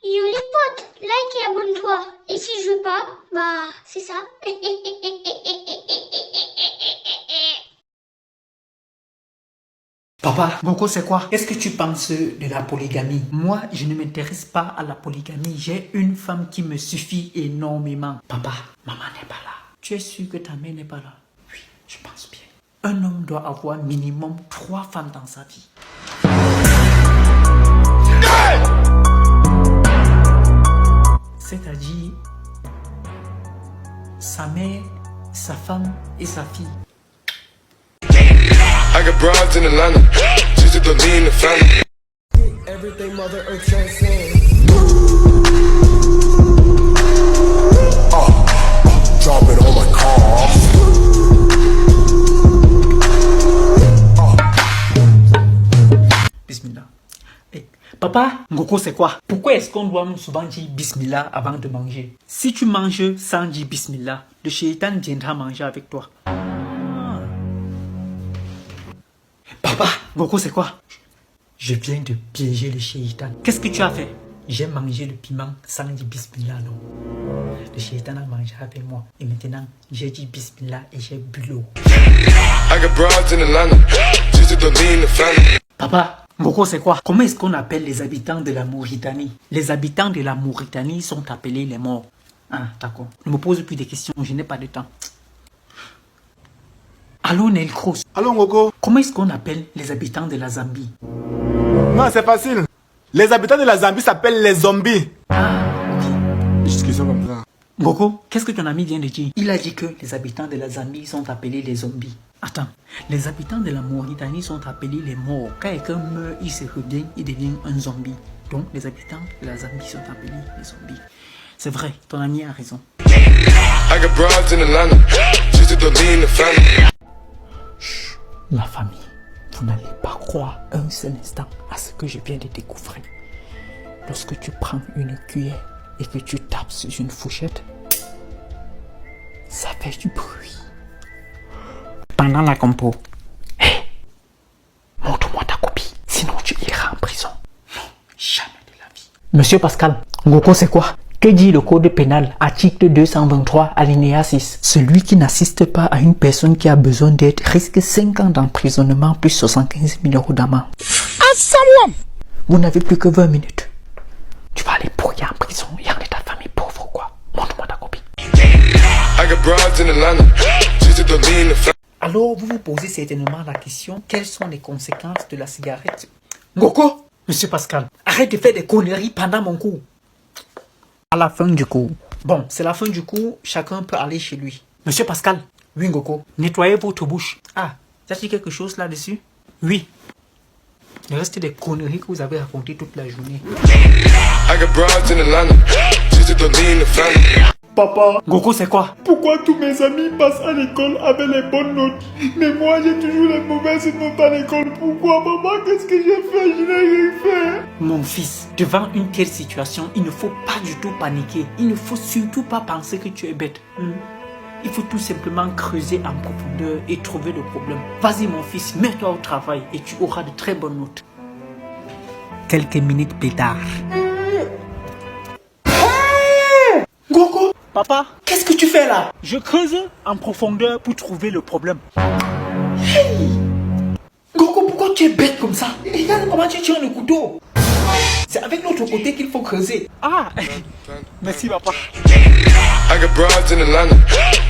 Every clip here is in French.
Yo les potes, like et abonne-toi. Et si je veux pas, bah c'est ça. Papa, Goko, c'est quoi? Qu'est-ce que tu penses de la polygamie? Moi, je ne m'intéresse pas à la polygamie. J'ai une femme qui me suffit énormément. Papa, maman n'est pas là. Tu es sûr que ta mère n'est pas là? Oui, je pense bien. Un homme doit avoir minimum 3 femmes dans sa vie. C'est-à-dire sa mère, sa femme et sa fille. I got broads in Atlanta, just to lean the family. Everything Mother Earth transcends. Drop it on my car. Bismillah. Hey, papa, Ngoko, c'est quoi? Pourquoi est-ce qu'on doit souvent dire Bismillah avant de manger? Si tu manges sans dire Bismillah, le shaitan viendra manger avec toi. Papa, Ngoko, c'est quoi? Je viens de piéger le shaitan. Qu'est-ce que tu as fait? J'ai mangé le piment sans dire Bismillah, non. Le shaitan a mangé avec moi. Et maintenant, j'ai dit Bismillah et j'ai bu l'eau. I got broads in Atlanta, just to lean the family. Papa, Ngoko, c'est quoi? Comment est-ce qu'on appelle les habitants de la Mauritanie? Les habitants de la Mauritanie sont appelés les morts. Ah, d'accord. Ne me pose plus de questions, je n'ai pas de temps. Allô, Nelcros. Allô, Ngoko? Comment est-ce qu'on appelle les habitants de la Zambie? Non, c'est facile. Les habitants de la Zambie s'appellent les zombies. Ah, ok. Juste question comme ça. Ngoko, qu'est-ce que ton ami vient de dire? Il a dit que les habitants de la Zambie sont appelés les zombies. Attends, les habitants de la Mauritanie sont appelés les morts. Quand quelqu'un meurt, il se revient, il devient un zombie. Donc, les habitants de la Zambie sont appelés les zombies. C'est vrai, ton ami a raison. I got broads in Atlanta, just to lean the family. Chut, la famille, vous n'allez pas croire un seul instant à ce que je viens de découvrir. Lorsque tu prends une cuillère et que tu tapes sur une fourchette, ça fait du bruit. Pendant la compo, hé, montre-moi ta copie, sinon tu iras en prison. Non, jamais de la vie. Monsieur Pascal, Ngoko, c'est quoi? Que dit le code pénal, article 223, alinéa 6? Celui qui n'assiste pas à une personne qui a besoin d'aide risque 5 ans d'emprisonnement plus 75 000 € d'amende. Vous n'avez plus que 20 minutes. Tu vas aller pourrir en prison et en état de famille pauvre, quoi. Montre-moi ta copie. I got broads in Atlanta, just to lean the family. Alors, vous vous posez certainement la question, quelles sont les conséquences de la cigarette? Ngoko, Monsieur Pascal, arrête de faire des conneries pendant mon cours. À la fin du cours. Bon, c'est la fin du cours, chacun peut aller chez lui. Monsieur Pascal, oui Ngoko, nettoyez votre bouche. Ah, ça dit quelque chose là-dessus? Oui. Le reste des conneries que vous avez racontées toute la journée. I got broads in Atlanta, just to lean the family. Papa, Ngoko, c'est quoi? pourquoi tous mes amis passent à l'école avec les bonnes notes? Mais moi, j'ai toujours les mauvaises notes à l'école. Pourquoi, papa? Qu'est-ce que j'ai fait? Je n'ai rien fait. Mon fils, devant une telle situation, il ne faut pas du tout paniquer. Il ne faut surtout pas penser que tu es bête. Il faut tout simplement creuser en profondeur et trouver le problème. Vas-y mon fils, mets-toi au travail et tu auras de très bonnes notes. Quelques minutes plus tard. Ngoko, papa, qu'est-ce que tu fais là? Je creuse en profondeur pour trouver le problème. Hey! Ngoko, pourquoi tu es bête comme ça? Regarde comment tu tiens le couteau. C'est avec l'autre côté qu'il faut creuser. Ah, merci papa. I got broads in Atlanta,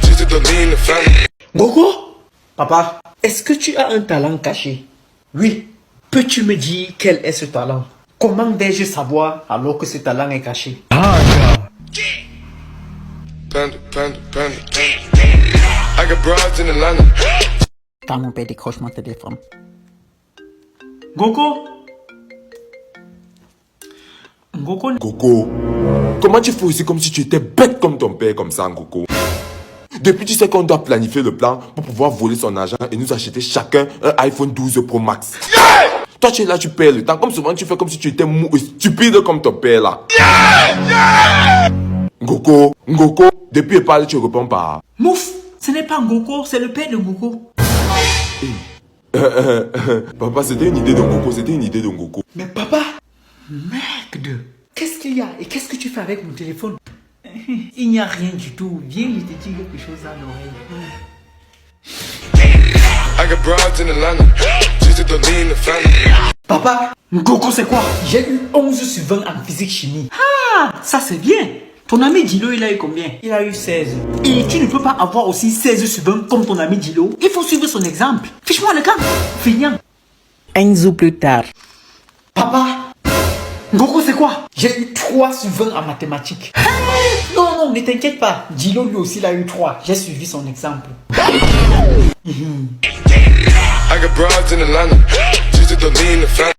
just to lean the family. Ngoko, papa, est-ce que tu as un talent caché? Oui. Peux-tu me dire quel est ce talent? Comment vais-je savoir alors que ce talent est caché? Panda, panda, panda. I got broads in Atlanta. Quand mon père décroche mon téléphone. Ngoko? Ngoko? Ngoko, comment tu fais aussi comme si tu étais bête comme ton père comme ça, Ngoko? Depuis, tu sais qu'on doit planifier le plan pour pouvoir voler son argent et nous acheter chacun un iPhone 12 Pro Max. Toi, tu es là, tu perds le temps. Comme souvent, tu fais comme si tu étais mou et stupide comme ton père là. Ngoko, Ngoko, depuis il parle, tu réponds pas. Mouf! Ce n'est pas Ngoko, c'est le père de Ngoko. Papa, c'était une idée de Ngoko, c'était une idée de Ngoko. Mais papa, merde! Qu'est-ce qu'il y a? Et qu'est-ce que tu fais avec mon téléphone? Il n'y a rien du tout. Viens, je te dis quelque chose à l'oreille. I got broads in Atlanta, just to lean the family. Papa, Ngoko c'est quoi? J'ai eu 11 sur 20 en physique chimie. Ah, ça c'est bien. Ton ami Dilo, il a eu combien? Il a eu 16. Et tu ne peux pas avoir aussi 16 sur 20 comme ton ami Dilo. Il faut suivre son exemple. Fiche-moi le camp. Feignant. Un jour plus tard. Papa, Ngoko c'est quoi? J'ai eu 3 sur 20 en mathématiques. Non, ne t'inquiète pas. Dilo lui aussi il a eu 3. J'ai suivi son exemple. I got broads in Atlanta, just to lean the family.